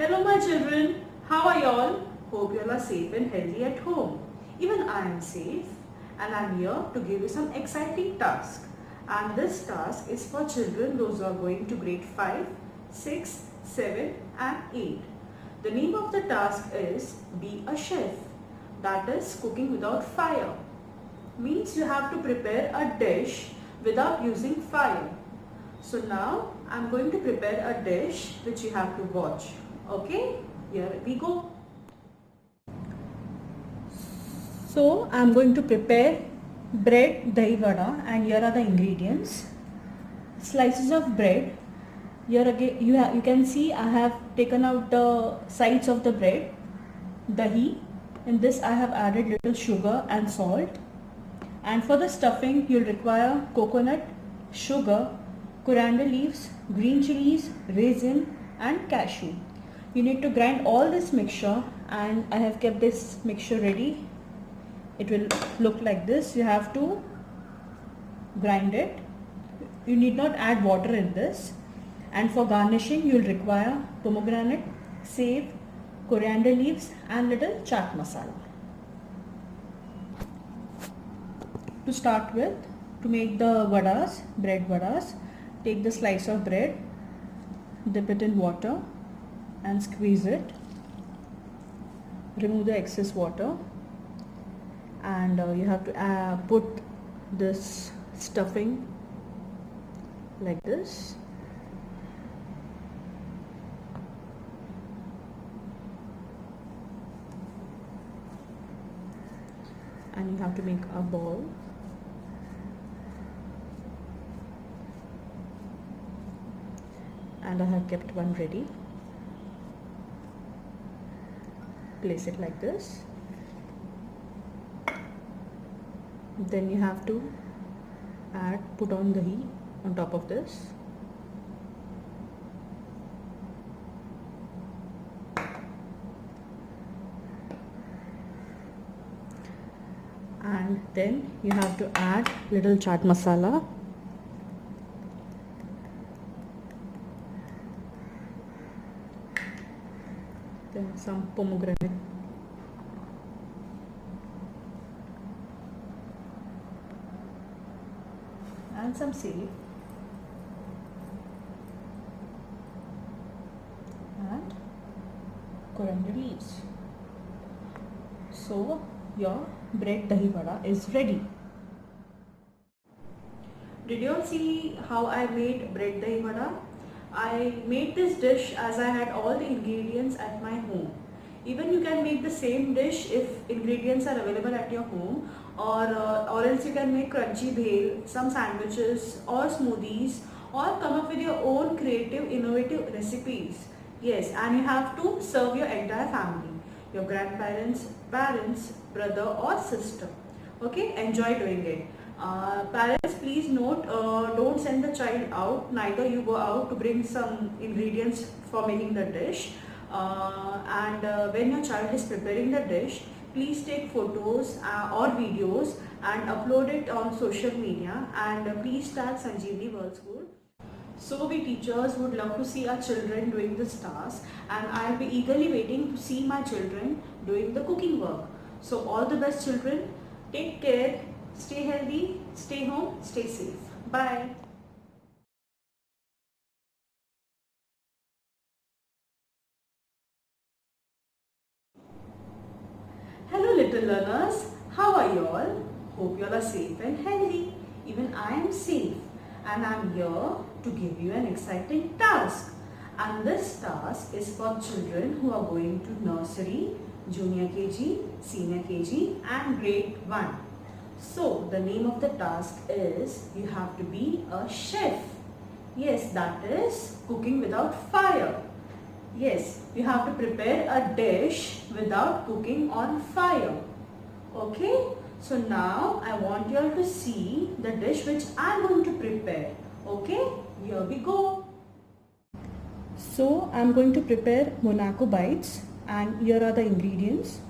Hello my children, how are y'all? Hope you all are safe and healthy at home. Even I am safe and I am here to give you some exciting task. And this task is for children those who are going to grade 5, 6, 7 and 8. The name of the task is Be a Chef, that is cooking without fire. Means you have to prepare a dish without using fire. So now I am going to prepare a dish which you have to watch. Okay, here we go. So I am going to prepare bread dahi vada and here are the ingredients. Slices of bread. Here again you can see I have taken out the sides of the bread. Dahi. In this I have added little sugar and salt. And for the stuffing you'll require coconut, sugar, coriander leaves, green chilies, raisin and cashew. You need to grind all this mixture and I have kept this mixture ready. It will look like this. You have to grind it. You need not add water in this. And for garnishing you will require pomegranate, save, coriander leaves and little chaat masala. To start with, to make the vadas, bread vadas, take the slice of bread, dip it in water and squeeze it. Remove the excess water and you have to put this stuffing like this. And you have to make a ball. And I have kept one ready. Place it like this. Then you have to put on the dahi on top of this. And then you have to add little chaat masala. Then some pomegranate. And some save. And coriander leaves. So your bread dahi vada is ready. Did you all see how I made bread dahi vada? I made this dish as I had all the ingredients at my home. Even you can make the same dish if ingredients are available at your home, or else you can make crunchy bhel, some sandwiches or smoothies, or come up with your own creative innovative recipes. Yes, and you have to serve your entire family, your grandparents, parents, brother or sister. Okay, enjoy doing it. Parents, please note, don't send the child out, neither you go out to bring some ingredients for making the dish. When your child is preparing the dish, please take photos or videos and upload it on social media, and please tag Sanjeevani World School. So we teachers would love to see our children doing this task, and I'll be eagerly waiting to see my children doing the cooking work. So all the best children, take care, stay healthy, stay home, stay safe. Bye. Hello little learners, how are you all? Hope you all are safe and healthy. Even I am safe and I am here to give you an exciting task. And this task is for children who are going to nursery, junior KG, senior KG and grade 1. So the name of the task is you have to be a chef. Yes, that is cooking without fire. Yes, you have to prepare a dish without cooking on fire. Okay, so now I want you all to see the dish which I am going to prepare. Okay, here we go. So I am going to prepare Monaco bites, and here are the ingredients.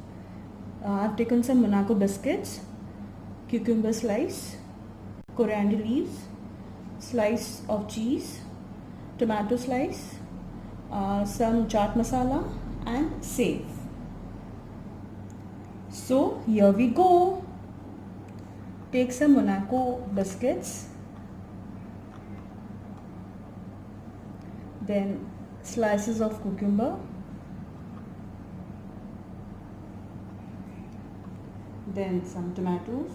I have taken some Monaco biscuits, cucumber slice, coriander leaves, slice of cheese, tomato slice, some chaat masala and save. So here we go. Take some Monaco biscuits, then slices of cucumber, then some tomatoes,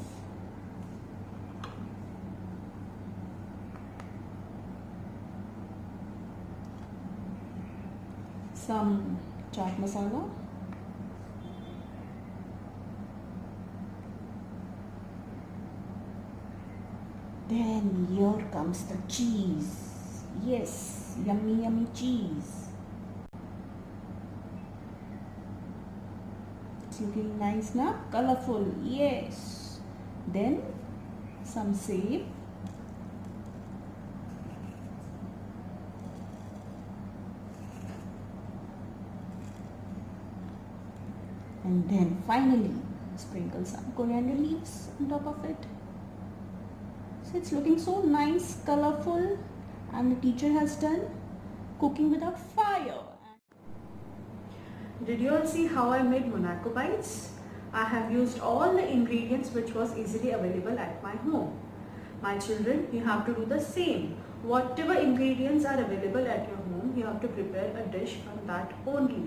some chaat masala, then here comes the cheese. Yes, yummy yummy cheese. It's looking nice now, colorful. Yes. Then some save. And then finally sprinkle some coriander leaves on top of it. So it's looking so nice, colorful, and the teacher has done cooking without fire. Did you all see how I made Monaco bites? I have used all the ingredients which was easily available at my home. My children, you have to do the same. Whatever ingredients are available at your home, you have to prepare a dish from that only.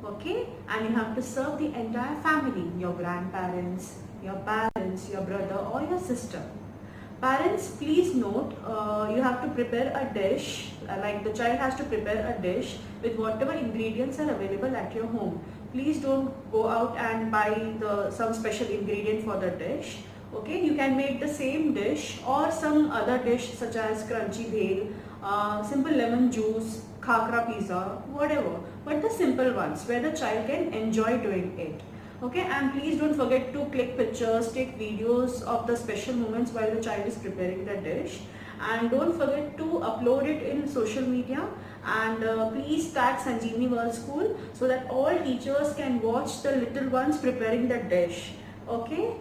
Okay? And you have to serve the entire family, your grandparents, your parents, your brother or your sister. Parents, please note, you have to prepare a dish, like the child has to prepare a dish with whatever ingredients are available at your home. Please don't go out and buy some special ingredient for the dish. Okay, you can make the same dish or some other dish such as crunchy bhel, simple lemon juice, khakra pizza, whatever. But the simple ones where the child can enjoy doing it. Okay, and please don't forget to click pictures, take videos of the special moments while the child is preparing the dish, and don't forget to upload it in social media, and please tag Sanjeevani World School so that all teachers can watch the little ones preparing the dish. Okay,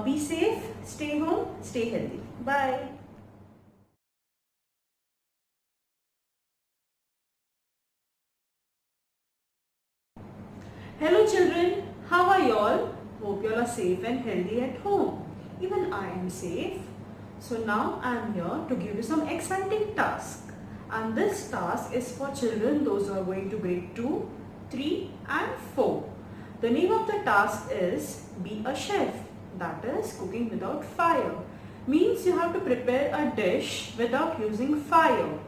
be safe, stay home, stay healthy. Bye. Hello children, how are you all? Hope you all are safe and healthy at home. Even I am safe. So now I am here to give you some exciting task. And this task is for children those who are going to grade 2, 3 and 4. The name of the task is Be a Chef. That is cooking without fire. Means you have to prepare a dish without using fire.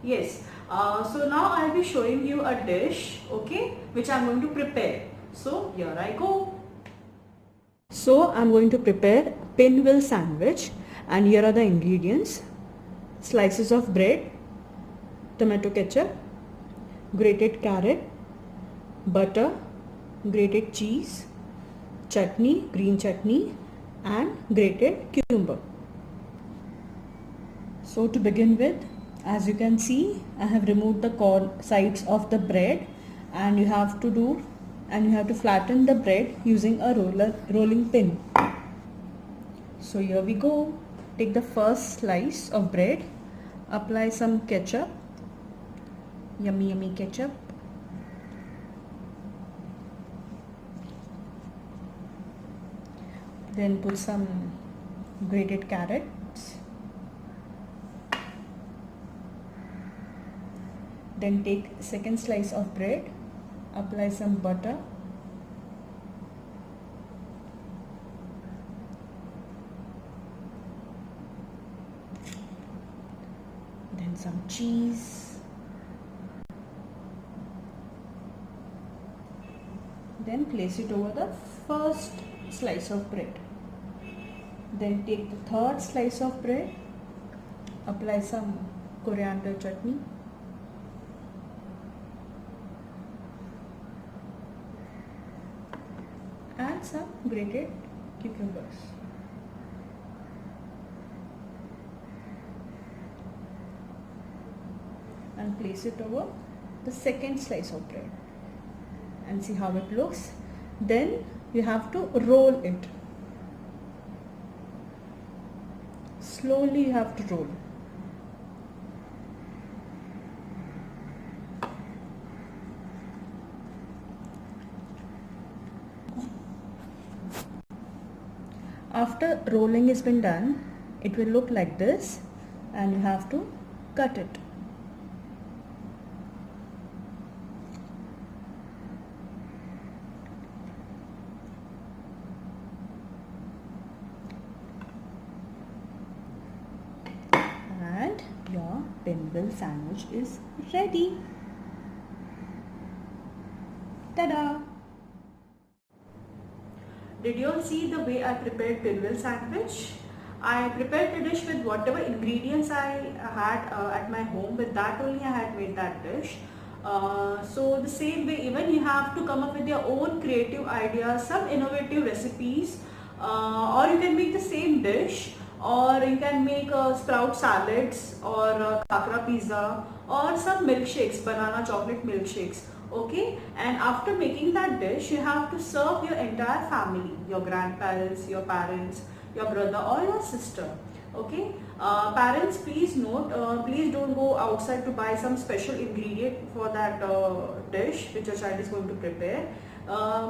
Yes. So now I will be showing you a dish, okay, which I am going to prepare. So here I go. So I am going to prepare pinwheel sandwich, and here are the ingredients: slices of bread, tomato ketchup, grated carrot, butter, grated cheese, chutney, green chutney, and grated cucumber. So to begin with, as you can see, I have removed the sides of the bread, and you have to flatten the bread using a rolling pin. So here we go. Take the first slice of bread, apply some ketchup, yummy yummy ketchup. Then put some grated carrots. Then take second slice of bread, apply some butter, then some cheese, then place it over the first slice of bread. Then take the third slice of bread, apply some coriander chutney, add some grated cucumbers, and place it over the second slice of bread and see how it looks. Then you have to roll it. Slowly you have to roll. After rolling has been done, it will look like this and you have to cut it. And your pinwheel sandwich is ready. Ta-da! Did you all see the way I prepared pinwheel sandwich? I prepared the dish with whatever ingredients I had at my home. With that only I had made that dish. So the same way, even you have to come up with your own creative ideas, some innovative recipes, or you can make the same dish, or you can make sprout salads, or kakra pizza, or some milkshakes, banana chocolate milkshakes. Okay, and after making that dish, you have to serve your entire family, your grandparents, your parents, your brother or your sister. Okay, parents, please note, please don't go outside to buy some special ingredient for that dish which your child is going to prepare.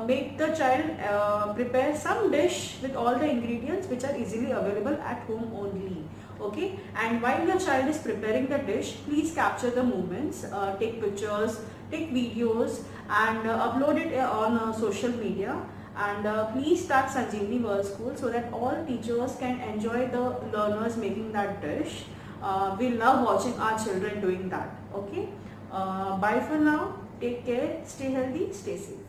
Make the child prepare some dish with all the ingredients which are easily available at home only. Okay, and while your child is preparing the dish, please capture the moments, take pictures, take videos, and upload it on social media. And please start Sanjeevani World School so that all teachers can enjoy the learners making that dish. We love watching our children doing that. Okay, bye for now. Take care, stay healthy, stay safe.